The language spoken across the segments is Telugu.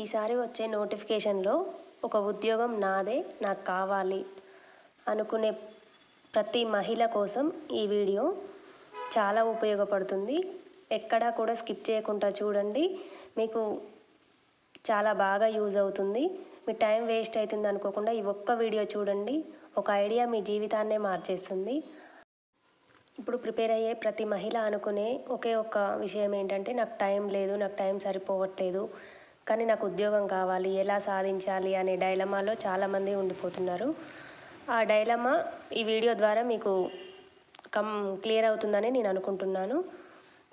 ఈసారి వచ్చే నోటిఫికేషన్లో ఒక ఉద్యోగం నాదే, నాకు కావాలి అనుకునే ప్రతి మహిళ కోసం ఈ వీడియో చాలా ఉపయోగపడుతుంది. ఎక్కడా కూడా స్కిప్ చేయకుండా చూడండి. మీకు చాలా బాగా యూజ్ అవుతుంది. మీ టైం వేస్ట్ అవుతుంది అనుకోకుండా ఈ ఒక్క వీడియో చూడండి. ఒక ఐడియా మీ జీవితాన్నే మార్చేస్తుంది. ఇప్పుడు ప్రిపేర్ అయ్యే ప్రతి మహిళ అనుకునే ఒకే ఒక్క విషయం ఏంటంటే, నాకు టైం లేదు, నాకు టైం సరిపోవట్లేదు, కానీ నాకు ఉద్యోగం కావాలి, ఎలా సాధించాలి అనే డైలమాలో చాలామంది ఉండిపోతున్నారు. ఆ డైలమా ఈ వీడియో ద్వారా మీకు క్లియర్ అవుతుందని నేను అనుకుంటున్నాను.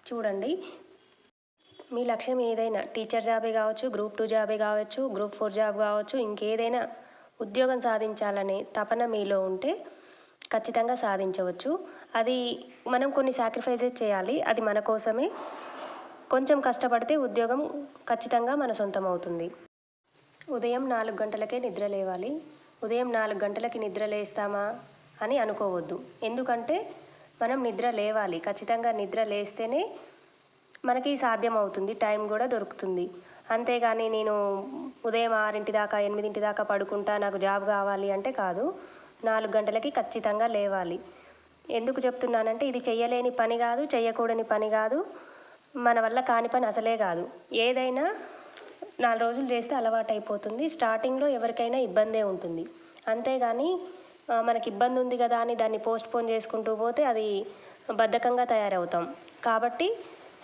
చూడండి, మీ లక్ష్యం ఏదైనా, టీచర్ జాబే కావచ్చు, గ్రూప్ 2 జాబే కావచ్చు, గ్రూప్ 4 జాబ్ కావచ్చు, ఇంకేదైనా ఉద్యోగం సాధించాలనే తపన మీలో ఉంటే ఖచ్చితంగా సాధించవచ్చు. అది మనం కొన్ని సాక్రిఫైసెస్ చేయాలి. అది మన కోసమే. కొంచెం కష్టపడితే ఉద్యోగం ఖచ్చితంగా మన సొంతం అవుతుంది. ఉదయం 4 గంటలకే నిద్ర లేవాలి. ఉదయం 4 గంటలకి నిద్ర లేస్తామా అని అనుకోవద్దు. ఎందుకంటే మనం నిద్ర లేవాలి. ఖచ్చితంగా నిద్ర లేస్తేనే మనకి సాధ్యం అవుతుంది, టైం కూడా దొరుకుతుంది. అంతేగాని నేను ఉదయం 6 దాకా 8 దాకా పడుకుంటా, నాకు జాబ్ కావాలి అంటే కాదు. 4 గంటలకి ఖచ్చితంగా లేవాలి. ఎందుకు చెప్తున్నానంటే, ఇది చెయ్యలేని పని కాదు, చెయ్యకూడని పని కాదు, మన వల్ల కాని పని అసలే కాదు. ఏదైనా 4 రోజులు చేస్తే అలవాటు అయిపోతుంది. స్టార్టింగ్లో ఎవరికైనా ఇబ్బందే ఉంటుంది. అంతేగాని మనకి ఇబ్బంది ఉంది కదా అని దాన్ని పోస్ట్పోన్ చేసుకుంటూ పోతే అది బద్ధకంగా తయారవుతాం. కాబట్టి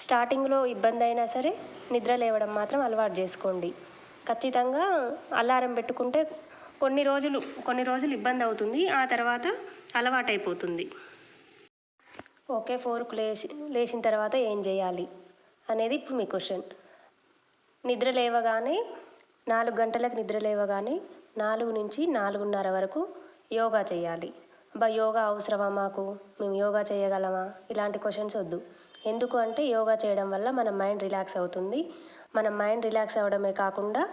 స్టార్టింగ్లో ఇబ్బంది అయినా సరే నిద్ర లేవడం మాత్రం అలవాటు చేసుకోండి. ఖచ్చితంగా అలారం పెట్టుకుంటే కొన్ని రోజులు ఇబ్బంది అవుతుంది, ఆ తర్వాత అలవాటు అయిపోతుంది. ఓకే, 4కు లేచిన తర్వాత ఏం చేయాలి అనేది ఇప్పుడు మీ క్వశ్చన్. నిద్ర లేవగానే 4 గంటలకు నిద్ర లేవగానే 4 నుంచి 4:30 వరకు యోగా చేయాలి. యోగా అవసరమా మాకు, మేము యోగా చేయగలమా, ఇలాంటి క్వశ్చన్స్ వద్దు. ఎందుకు అంటే, యోగా చేయడం వల్ల మన మైండ్ రిలాక్స్ అవుతుంది. మన మైండ్ రిలాక్స్ అవ్వడమే కాకుండా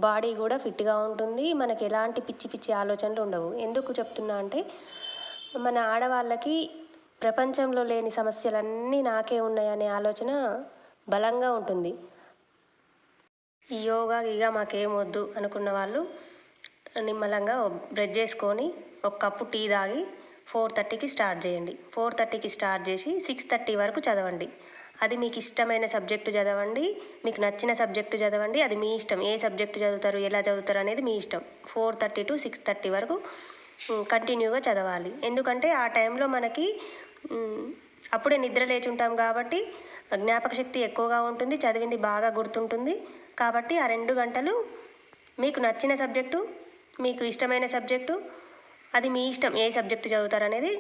బాడీ కూడా ఫిట్గా ఉంటుంది. మనకి ఎలాంటి పిచ్చి ఆలోచనలు ఉండవు. ఎందుకు చెప్తున్నా అంటే, మన ఆడవాళ్ళకి ప్రపంచంలో లేని సమస్యలన్నీ నాకే ఉన్నాయనే ఆలోచన బలంగా ఉంటుంది. ఈ యోగా మాకేం వద్దు అనుకున్న వాళ్ళు నిమ్మలంగా బ్రష్ చేసుకొని ఒక కప్పు టీ తాగి 4:30కి స్టార్ట్ చేయండి. 4:30కి స్టార్ట్ చేసి 6:30 వరకు చదవండి. అది మీకు ఇష్టమైన సబ్జెక్టు చదవండి, మీకు నచ్చిన సబ్జెక్టు చదవండి. అది మీ ఇష్టం. ఏ సబ్జెక్టు చదువుతారు, ఎలా చదువుతారు అనేది మీ ఇష్టం. 4:30 to 6:30 వరకు కంటిన్యూగా చదవాలి. ఎందుకంటే ఆ టైంలో మనకి అప్పుడే నిద్ర లేచి ఉంటాం కాబట్టి జ్ఞాపక శక్తి ఎక్కువగా ఉంటుంది, చదివింది బాగా గుర్తుంటుంది. కాబట్టి ఆ 2 గంటలు మీకు నచ్చిన సబ్జెక్టు, మీకు ఇష్టమైన సబ్జెక్టు, అది మీ ఇష్టం ఏ సబ్జెక్టు చదువుతారు అనేది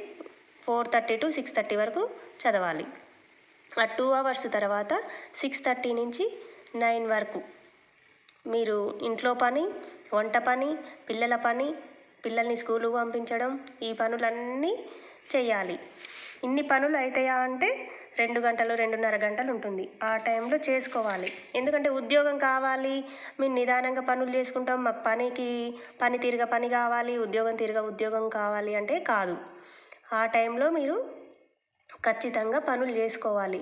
4:30 to 6:30 వరకు చదవాలి. ఆ 2 అవర్స్ తర్వాత 6:30 నుంచి 9 వరకు మీరు ఇంట్లో పని, వంట పని, పిల్లల పని, పిల్లల్ని స్కూలుకు పంపించడం, ఈ పనులన్నీ చేయాలి. ఇన్ని పనులు అవుతాయా అంటే 2 గంటలు 2:30 గంటలు ఉంటుంది. ఆ టైంలో చేసుకోవాలి. ఎందుకంటే ఉద్యోగం కావాలి, మేము నిదానంగా పనులు చేసుకుంటాం, మాకు పని తీరుగా పని కావాలి, ఉద్యోగం తీరుగా ఉద్యోగం కావాలి అంటే కాదు. ఆ టైంలో మీరు ఖచ్చితంగా పనులు చేసుకోవాలి.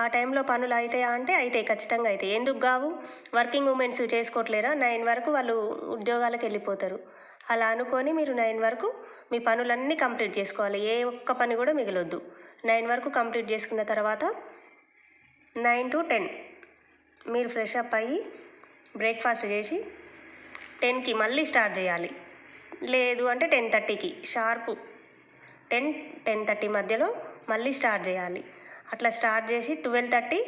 ఆ టైంలో పనులు అవుతాయా అంటే అవుతాయి, ఖచ్చితంగా అవుతాయి. ఎందుకు కావు? Working women's చేసుకోవట్లేరా? 9 వరకు వాళ్ళు ఉద్యోగాలకు వెళ్ళిపోతారు. అలా అనుకొని మీరు 9 వరకు మీ పనులన్నీ కంప్లీట్ చేసుకోవాలి. ఏ ఒక్క పని కూడా మిగలొద్దు. 9 వరకు కంప్లీట్ చేసుకున్న తర్వాత 9 to 10 మీరు ఫ్రెష్ అప్ అయ్యి బ్రేక్ఫాస్ట్ చేసి 10కి మళ్ళీ స్టార్ట్ చేయాలి. లేదు అంటే 10:30కి షార్ప్ 10-10:30 మధ్యలో మళ్ళీ స్టార్ట్ చేయాలి. అట్లా స్టార్ట్ చేసి 12:30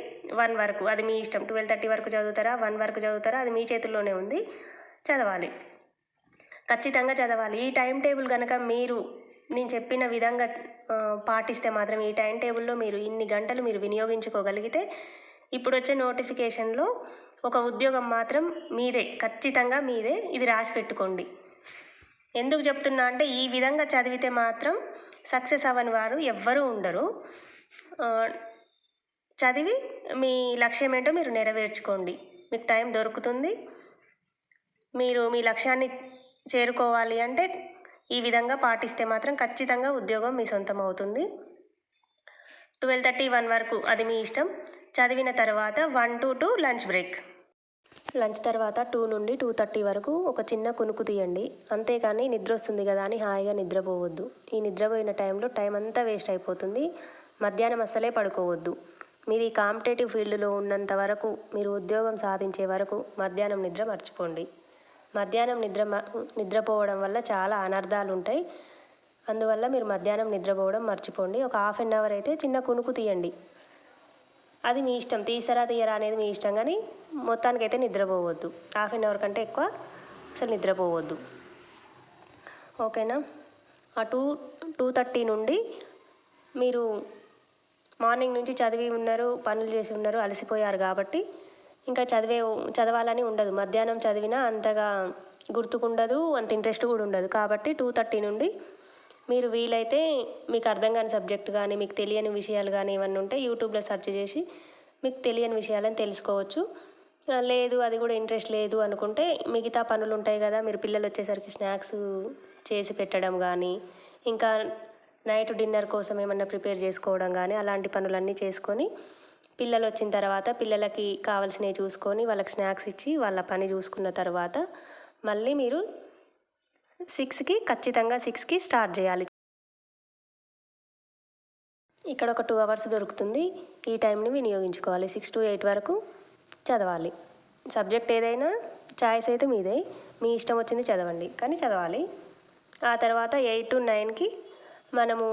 1 వరకు, అది మీ ఇష్టం. 12:30 వరకు చదువుతారా, 1 వరకు చదువుతారా, అది మీ చేతుల్లోనే ఉంది. చదవాలి, ఖచ్చితంగా చదవాలి. ఈ టైం టేబుల్ కనుక మీరు నేను చెప్పిన విధంగా పాటిస్తే మాత్రం, ఈ టైం టేబుల్లో మీరు ఇన్ని గంటలు మీరు వినియోగించుకోగలిగితే ఇప్పుడు వచ్చే నోటిఫికేషన్లో ఒక ఉద్యోగం మాత్రం మీదే, ఖచ్చితంగా మీదే. ఇది రాసి పెట్టుకోండి. ఎందుకు చెప్తున్నా అంటే, ఈ విధంగా చదివితే మాత్రం సక్సెస్ అవ్వని వారు ఎవ్వరూ ఉండరు. చదివి మీ లక్ష్యం ఏంటో మీరు నెరవేర్చుకోండి. మీకు టైం దొరుకుతుంది. మీరు మీ లక్ష్యాన్ని చేరుకోవాలి అంటే ఈ విధంగా పాటిస్తే మాత్రం ఖచ్చితంగా ఉద్యోగం మీ సొంతం అవుతుంది. 12:30 1 వరకు అది మీ ఇష్టం. చదివిన తర్వాత 1 to 2 లంచ్ బ్రేక్. లంచ్ తర్వాత 2 నుండి 2:30 వరకు ఒక చిన్న కునుకు తీయండి. అంతేకాని నిద్ర వస్తుంది కదా అని హాయిగా నిద్రపోవద్దు. ఈ నిద్రపోయిన టైంలో టైం అంతా వేస్ట్ అయిపోతుంది. మధ్యాహ్నం అస్సలే పడుకోవద్దు. మీరు ఈ కాంపిటేటివ్ ఫీల్డ్లో ఉన్నంత వరకు, మీరు ఉద్యోగం సాధించే వరకు మధ్యాహ్నం నిద్ర మర్చిపోండి. మధ్యాహ్నం నిద్రపోవడం వల్ల చాలా అనర్థాలు ఉంటాయి. అందువల్ల మీరు మధ్యాహ్నం నిద్రపోవడం మర్చిపోండి. ఒక 1/2 అవర్ అయితే చిన్న కునుకు తీయండి. అది మీ ఇష్టం, తీయరా అనేది మీ ఇష్టం, కానీ మొత్తానికైతే నిద్రపోవద్దు. 1/2 అవర్ కంటే ఎక్కువ అసలు నిద్రపోవద్దు. ఓకేనా? ఆ 2:30 నుండి మీరు మార్నింగ్ నుంచి చదివి ఉన్నారు, పనులు చేసి ఉన్నారు, అలసిపోయారు కాబట్టి ఇంకా చదవాలని ఉండదు. మధ్యాహ్నం చదివినా అంతగా గుర్తుకుండదు, అంత ఇంట్రెస్ట్ కూడా ఉండదు. కాబట్టి 2:30 నుండి మీరు వీలైతే మీకు అర్థం కాని సబ్జెక్ట్ కానీ, మీకు తెలియని విషయాలు కానీ ఏమన్నా ఉంటే యూట్యూబ్లో సెర్చ్ చేసి మీకు తెలియని విషయాలను తెలుసుకోవచ్చు. లేదు, అది కూడా ఇంట్రెస్ట్ లేదు అనుకుంటే మిగతా పనులు ఉంటాయి కదా, మీరు పిల్లలు వచ్చేసరికి స్నాక్స్ చేసి పెట్టడం కానీ, ఇంకా నైట్ డిన్నర్ కోసం ఏమన్నా ప్రిపేర్ చేసుకోవడం కానీ, అలాంటి పనులన్నీ చేసుకొని పిల్లలు వచ్చిన తర్వాత పిల్లలకి కావాల్సినవి చూసుకొని వాళ్ళకి స్నాక్స్ ఇచ్చి వాళ్ళ పని చూసుకున్న తర్వాత మళ్ళీ మీరు 6కి ఖచ్చితంగా 6కి స్టార్ట్ చేయాలి. ఇక్కడ ఒక 2 అవర్స్ దొరుకుతుంది. ఈ టైంని వినియోగించుకోవాలి. 6 to 8 వరకు చదవాలి. సబ్జెక్ట్ ఏదైనా చాయిస్ అయితే మీదే, మీ ఇష్టం వచ్చింది చదవండి, కానీ చదవాలి. ఆ తర్వాత 8 to 9కి మనము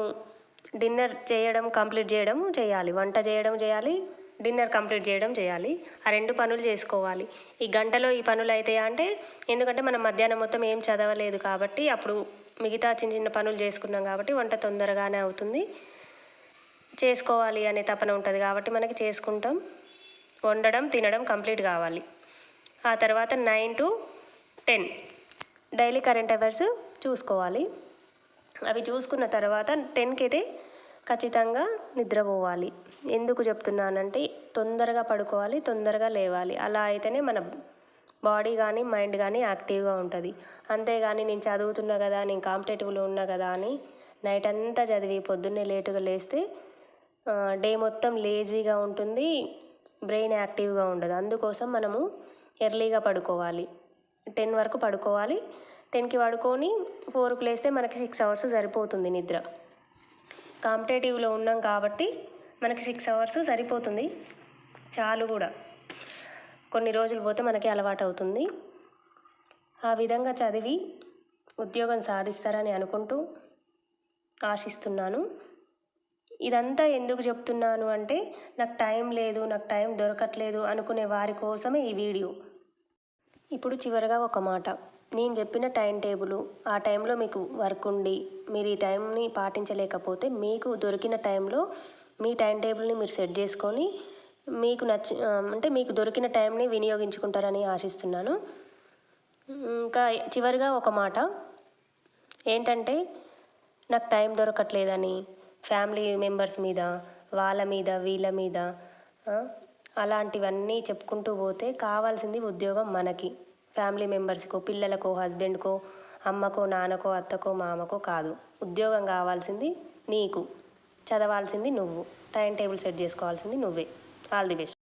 డిన్నర్ కంప్లీట్ చేయడం చేయాలి. వంట చేయడం చేయాలి, డిన్నర్ కంప్లీట్ చేయడం చేయాలి. ఆ 2 పనులు చేసుకోవాలి. ఈ గంటలో ఈ పనులు అవుతాయా అంటే, ఎందుకంటే మనం మధ్యాహ్నం మొత్తం ఏం చదవలేదు కాబట్టి అప్పుడు మిగతా చిన్న చిన్న పనులు చేసుకున్నాం కాబట్టి వంట తొందరగానే అవుతుంది. చేసుకోవాలి అనే తపన ఉంటుంది కాబట్టి మనకి చేసుకుంటాం. వండడం తినడం కంప్లీట్ కావాలి. ఆ తర్వాత 9 to 10 డైలీ కరెంట్ అఫైర్స్ చూసుకోవాలి. అవి చూసుకున్న తర్వాత 10కి అయితే ఖచ్చితంగా నిద్రపోవాలి. ఎందుకు చెప్తున్నానంటే తొందరగా పడుకోవాలి, తొందరగా లేవాలి. అలా అయితేనే మన బాడీ కానీ మైండ్ కానీ యాక్టివ్గా ఉంటుంది. అంతేగాని నేను చదువుతున్నా కదా, నేను కాంపిటేటివ్లో ఉన్నా కదా అని నైట్ అంతా చదివి పొద్దున్నే లేటుగా లేస్తే డే మొత్తం లేజీగా ఉంటుంది, బ్రెయిన్ యాక్టివ్గా ఉండదు. అందుకోసం మనము ఎర్లీగా పడుకోవాలి. 10 వరకు పడుకోవాలి. 10కి పడుకొని 4కి లేస్తే మనకి 6 అవర్స్ సరిపోతుంది నిద్ర. కాంపిటేటివ్లో ఉన్నాం కాబట్టి మనకి 6 అవర్స్ సరిపోతుంది, చాలు కూడా. కొన్ని రోజులు పోతే మనకి అలవాటు అవుతుంది. ఆ విధంగా చదివి ఉద్యోగం సాధిస్తారని అనుకుంటూ ఆశిస్తున్నాను. ఇదంతా ఎందుకు చెప్తున్నాను అంటే, నాకు టైం లేదు, నాకు టైం దొరకట్లేదు అనుకునే వారి కోసమే ఈ వీడియో. ఇప్పుడు చివరగా ఒక మాట, నేను చెప్పిన టైం టేబుల్ ఆ టైంలో మీకు వర్క్ ఉండి మీరు ఈ టైంని పాటించలేకపోతే మీకు దొరికిన టైంలో మీ టైం టేబుల్ని మీరు సెట్ చేసుకొని మీకు దొరికిన టైంని వినియోగించుకుంటారని ఆశిస్తున్నాను. ఇంకా చివరిగా ఒక మాట ఏంటంటే, నాకు టైం దొరకట్లేదని ఫ్యామిలీ మెంబర్స్ మీద, వాళ్ళ మీద, వీళ్ళ మీద అలాంటివన్నీ చెప్పుకుంటూ పోతే కావాల్సింది ఉద్యోగం మనకి, ఫ్యామిలీ మెంబర్స్కో, పిల్లలకో, హస్బెండ్కో, అమ్మకో, నాన్నకో, అత్తకో, మామకో కాదు. ఉద్యోగం కావాల్సింది నీకు, చదవాల్సింది నువ్వు, టైం టేబుల్ సెట్ చేసుకోవాల్సింది నువ్వే. All the best.